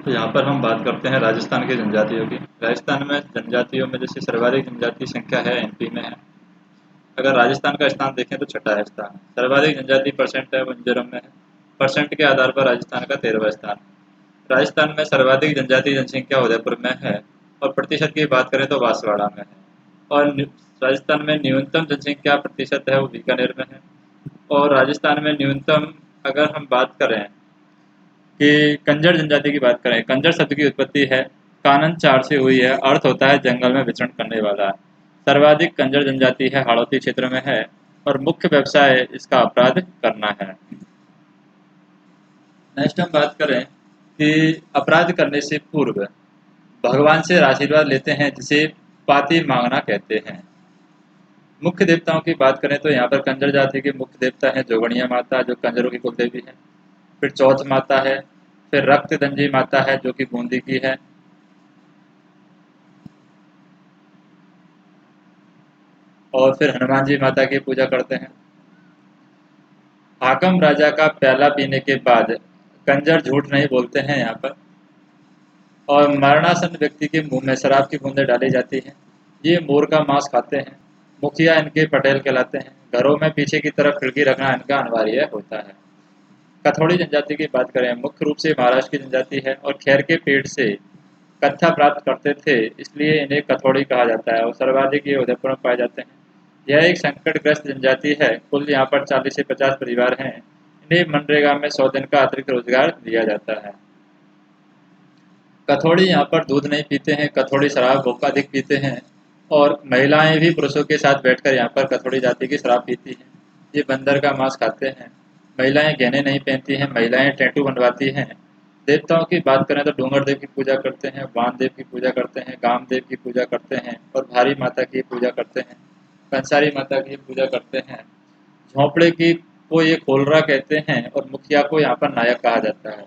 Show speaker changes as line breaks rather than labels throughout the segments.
तो यहाँ पर हम बात करते हैं राजस्थान की जनजातियों की। राजस्थान में जनजातियों में जैसे सर्वाधिक जनजाति संख्या है एमपी में है। अगर राजस्थान का स्थान देखें तो छठा है स्थान। सर्वाधिक जनजाति परसेंट है वो मिजोरम में है। परसेंट के आधार पर राजस्थान का 13वां स्थान। राजस्थान में सर्वाधिक जनजाति जनसंख्या उदयपुर में है और प्रतिशत की बात करें तो बांसवाड़ा में है। और राजस्थान में न्यूनतम जनसंख्या प्रतिशत है वो बीकानेर में है। और राजस्थान में न्यूनतम अगर हम बात करें कि कंजर जनजाति की बात करें, कंजर शब्द की उत्पत्ति है कानन चार से हुई है। अर्थ होता है जंगल में विचरण करने वाला। सर्वाधिक कंजर जनजाति है हाड़ौती क्षेत्र में है और मुख्य व्यवसाय इसका अपराध करना है। नेक्स्ट हम बात करें कि अपराध करने से पूर्व भगवान से आशीर्वाद लेते हैं जिसे पाती मांगना कहते हैं। मुख्य देवताओं की बात करें तो यहाँ पर कंजर जाति के मुख्य देवता हैं जोगणिया माता जो कंजरों की कुल देवी है। फिर चौथ माता है। फिर रक्त दंजी माता है जो कि बूंदी की है। और फिर हनुमान जी माता की पूजा करते हैं। हाकम राजा का प्याला पीने के बाद कंजर झूठ नहीं बोलते हैं यहाँ पर। और मरणासन व्यक्ति के मुंह में शराब की बूंदें डाली जाती हैं। ये मोर का मांस खाते हैं। मुखिया इनके पटेल कहलाते हैं। घरों में पीछे की तरफ खिड़की रखना इनका अनिवार्य होता है। कथौड़ी जनजाति की बात करें, मुख्य रूप से महाराष्ट्र की जनजाति है और खैर के पेड़ से कत्था प्राप्त करते थे इसलिए इन्हें कथौड़ी कहा जाता है और सर्वाधिक ये उदयपुर में पाए जाते हैं। यह एक संकटग्रस्त जनजाति है। कुल यहाँ पर 40 से 50 परिवार हैं। इन्हें मनरेगा में 100 दिन का अतिरिक्त रोजगार दिया जाता है। कथौड़ी यहाँ पर दूध नहीं पीते हैं, कथौड़ी शराब बहुत अधिक पीते हैं। और महिलाएं भी पुरुषों के साथ बैठकर यहाँ पर कथौड़ी जाति की शराब पीती हैं। ये बंदर का मांस खाते हैं। महिलाएं गहने नहीं पहनती हैं, महिलाएं टैटू बनवाती हैं। देवताओं की बात करें तो डूंगर देव की पूजा करते हैं, वान देव की पूजा करते हैं, गाम देव की पूजा करते हैं और भारी माता की पूजा करते हैं। कंसारी माता की पूजा करते हैं। झोंपड़े की को ये कोलरा कहते हैं और मुखिया को यहाँ पर नायक कहा जाता है।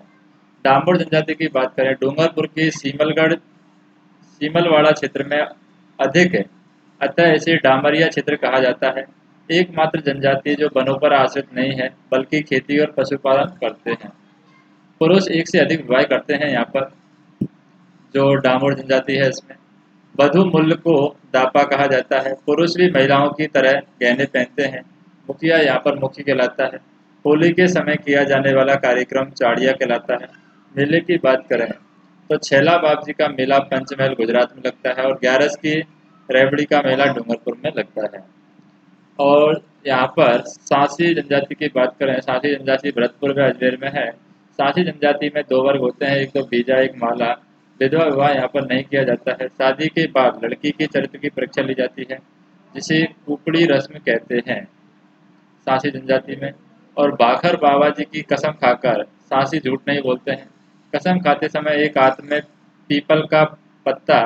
डामोर जनजाति की बात करें, डूंगरपुर की सीमलगढ़ सीमलवाड़ा क्षेत्र में अधिक है, अतः इसे डामरिया क्षेत्र कहा जाता है। एकमात्र जनजाति जो वनों पर आश्रित नहीं है बल्कि खेती और पशुपालन करते हैं। पुरुष एक से अधिक विवाह करते हैं यहाँ पर, जो डामोर जनजाति है इसमें। वधु मूल्य को दापा कहा जाता है। पुरुष भी महिलाओं की तरह गहने पहनते हैं। मुखिया यहाँ पर मुखी कहलाता है। होली के समय किया जाने वाला कार्यक्रम चाड़िया कहलाता है। मेले की बात करें तो छैला बाबजी का मेला पंचमहल गुजरात में लगता है और ग्यारस की रेवड़ी का मेला डूंगरपुर में लगता है। और यहाँ पर सांसी जनजाति की बात करें, सांसी जनजाति भरतपुर व अजमेर में है। सांसी जनजाति में दो वर्ग होते हैं, एक तो बीजा एक माला। विधवा विवाह यहाँ पर नहीं किया जाता है। शादी के बाद लड़की के चरित्र की परीक्षा ली जाती है जिसे कुकड़ी रस्म कहते हैं सांसी जनजाति में। और बाखर बाबा जी की कसम खाकर सांसी झूठ नहीं बोलते हैं। कसम खाते समय एक हाथ में पीपल का पत्ता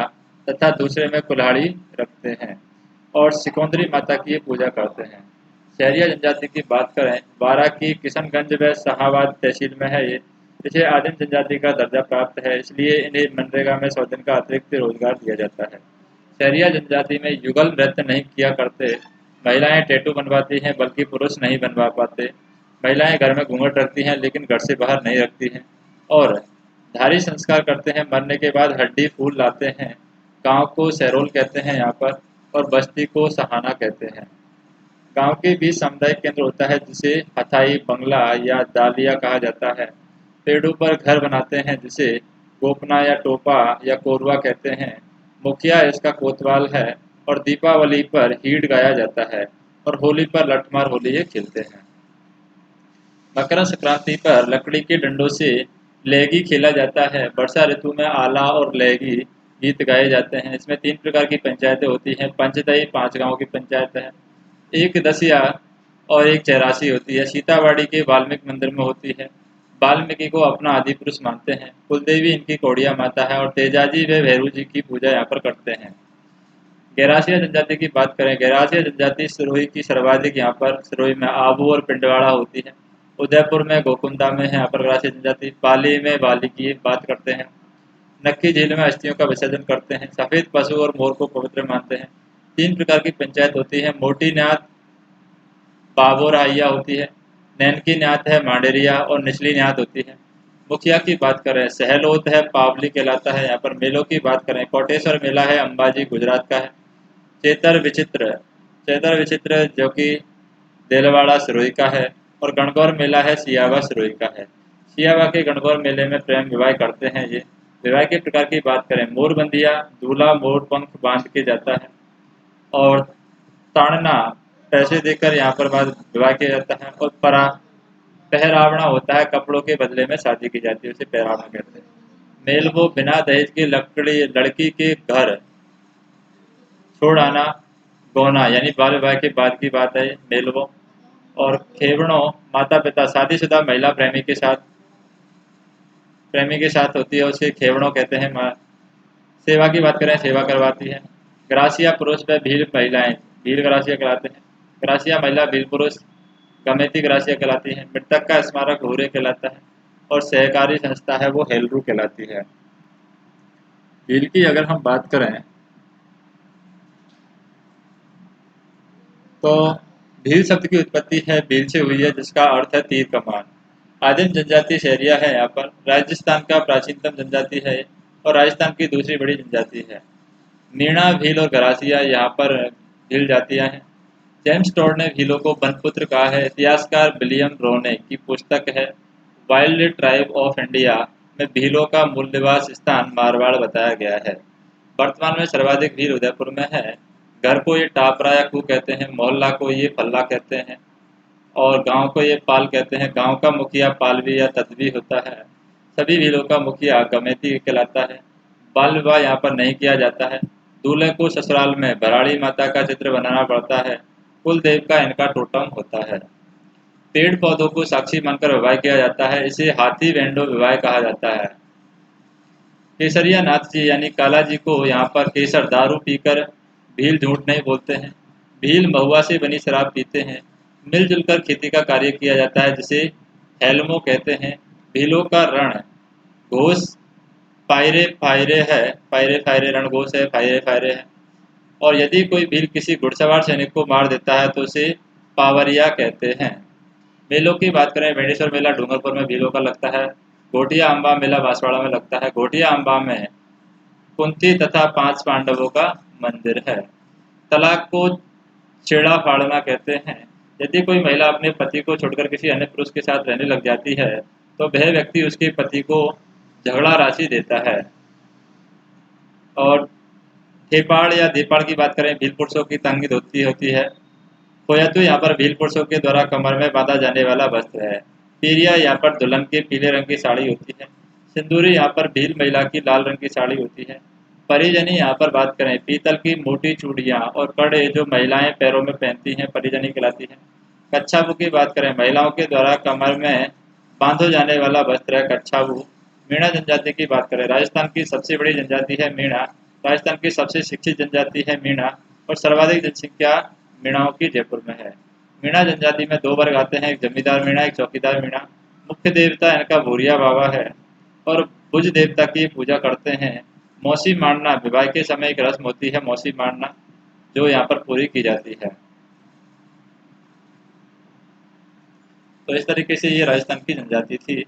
तथा दूसरे में कुल्हाड़ी रखते हैं और सिकंदरी माता की पूजा करते हैं। शहरिया जनजाति की बात करें, बारां की किशनगंज व शाहाबाद तहसील में है ये। इसे आदिम जनजाति का दर्जा प्राप्त है इसलिए इन्हें मनरेगा में 100 दिन का अतिरिक्त रोजगार दिया जाता है। शहरिया जनजाति में युगल नृत्य नहीं किया करते। महिलाएं टैटू बनवाती हैं बल्कि पुरुष नहीं बनवा पाते। महिलाएं घर में घूंघट रखती हैं लेकिन घर से बाहर नहीं रखती हैं। और धारी संस्कार करते हैं, मरने के बाद हड्डी फूल लाते हैं। गांव को सैरोल कहते हैं यहाँ पर और बस्ती को सहाना कहते हैं। गांव के बीच सामुदायिक केंद्र होता है जिसे हथाई बंगला या दालिया कहा जाता है। पेड़ों पर घर बनाते हैं जिसे गोपना या टोपा या कोरवा कहते हैं। मुखिया इसका कोतवाल है। और दीपावली पर हीड़ गाया जाता है और होली पर लठमार होली ये खेलते हैं। मकर संक्रांति पर लकड़ी के डंडों से लहगी खेला जाता है। वर्षा ऋतु में आला और लहगी गीत गाए जाते हैं। इसमें 3 प्रकार की पंचायतें होती हैं। पंचदई 5 गांव की पंचायत है, एक दसिया और एक चौरासी होती है। सीतावाड़ी के वाल्मीकि मंदिर में होती है। वाल्मीकि को अपना आदि पुरुष मानते हैं। कुलदेवी इनकी कौड़िया माता है और तेजाजी व भैरू जी की पूजा यहाँ पर करते हैं। गैरासिया जनजाति की बात करें, गैरासिया जनजाति सिरोही की सर्वाधिक यहाँ पर सिरोही में आबू और पिंडवाड़ा होती है। उदयपुर में गोकुंदा में है यहाँ पर गैरासिया जनजाति। पाली में बाली की बात करते हैं। नक्की झील में अस्थियों का विसर्जन करते हैं। सफेद पशु और मोर को पवित्र मानते हैं। 3 प्रकार की पंचायत होती है, मोटी न्यात बाबोराहिया होती है, नैनकी न्यात है मांडेरिया और निचली न्यात होती है। मुखिया की बात करें सहलोत है, पावली कहलाता है। यहाँ पर मेलों की बात करें कोटेश्वर मेला है, अंबाजी गुजरात का है। चेतर विचित्र, चेतर विचित्र जो कि देलवाड़ा सिरोही का है। और गणगौर मेला है, सियावा सिरोही का है। सियावा के गणगौर मेले में प्रेम विवाह करते हैं ये। विवाह के प्रकार की बात करें मोरबंदिया, दूल्हा मोर पंख बांध के जाता है। और ताड़ना, पैसे देकर यहाँ पर बाद विवाह किया जाता है। और पहरावना होता है, कपड़ों के बदले में शादी की जाती है, उसे पहरावना कहते हैं। मेलवो बिना दहेज की लड़की के घर छोड़ आना, गौना यानी बाल विवाह के बाद की बात है मेलवो। और खेवड़ो, माता पिता शादीशुदा महिला प्रेमी के साथ होती है, उसे खेवड़ो कहते हैं। सेवा की बात करें सेवा करवाती है। ग्रासिया पुरुष व भील महिलाएं, भील ग्रासिया कहलाते हैं। ग्रासिया महिला भील पुरुष गमेती ग्रासिया कहलाती है। मृतक का स्मारक हूरे कहलाता है। और सहकारी संस्था है वो हेलरू कहलाती है। भील की अगर हम बात करें तो भील शब्द की उत्पत्ति है भील से हुई है, जिसका अर्थ है तीर कमान। आदिम जनजाति शहरिया है यहाँ पर। राजस्थान का प्राचीनतम जनजाति है और राजस्थान की दूसरी बड़ी जनजाति है। मीणा, भील और गरासिया यहाँ पर भील जातियाँ हैं। जेम्स टॉड ने भीलों को बनपुत्र कहा है। इतिहासकार विलियम रोने की पुस्तक है वाइल्ड ट्राइब ऑफ इंडिया में भीलों का मूल निवास स्थान मारवाड़ बताया गया है। वर्तमान में सर्वाधिक भील उदयपुर में है। घर को ये टापरा या कू कहते हैं, मोहल्ला को ये फल्ला कहते हैं और गांव को ये पाल कहते हैं। गांव का मुखिया पालवी या तदवी होता है। सभी भीलों का मुखिया गमेती कहलाता है। बाल विवाह यहाँ पर नहीं किया जाता है। दूल्हे को ससुराल में भराड़ी माता का चित्र बनाना पड़ता है। कुल देव का इनका टोटम होता है। पेड़ पौधों को साक्षी मानकर विवाह किया जाता है, इसे हाथी वेंडो विवाह कहा जाता है। केसरिया नाथ जी यानी काला जी को यहाँ पर केसर दारू पीकर भील झूठ नहीं बोलते हैं। भील महुआ से बनी शराब पीते हैं। मिलजुल कर खेती का कार्य किया जाता है, जिसे हेलमो कहते हैं। भीलों का रण घोष फायरे फायरे है, फायरे फायरे रण घोष है, फायरे फायरे है। और यदि कोई भील किसी घुड़सवार सैनिक को मार देता है तो उसे पावरिया कहते हैं। मेलों की बात करें बेणेश्वर मेला डूंगरपुर में भीलों का लगता है। घोटिया अम्बा मेला बांसवाड़ा में लगता है। घोटिया अम्बा में कुंती तथा 5 पांडवों का मंदिर है। तलाक को छेड़ा फाड़ना कहते हैं। यदि कोई महिला अपने पति को छोड़कर किसी अन्य पुरुष के साथ रहने लग जाती है तो वह व्यक्ति उसके पति को झगड़ा राशि देता है। और ठेपाड़ या दीपाड़ की बात करें भील पुरुषों की तंगी धोती होती है। खोयातू यहाँ पर भील पुरुषों के द्वारा कमर में बांधा जाने वाला वस्त्र है। पीरिया यहाँ पर दुल्हन की पीले रंग की साड़ी होती है। सिंदूरी यहाँ पर भील महिला की लाल रंग की साड़ी होती है। परिजनी यहाँ पर बात करें पीतल की मोटी चूड़ियाँ और कड़े जो महिलाएं पैरों में पहनती हैं परिजनी कहलाती हैं। कच्छावू की बात करें महिलाओं के द्वारा कमर में बांधो जाने वाला वस्त्र है कच्छावू। मीणा जनजाति की बात करें राजस्थान की सबसे बड़ी जनजाति है मीणा। राजस्थान की सबसे शिक्षित जनजाति है मीणा और सर्वाधिक जनसंख्या मीणाओं की जयपुर में है। मीणा जनजाति में 2 वर्ग आते हैं, एक जमींदार मीणा, एक चौकीदार मीणा। मुख्य देवता इनका भूरिया बाबा है और भुज देवता की पूजा करते हैं। मौसी मारना विवाह के समय एक रस्म होती है, मौसी मारना, जो यहाँ पर पूरी की जाती है। तो इस तरीके से ये राजस्थान की जनजाति थी।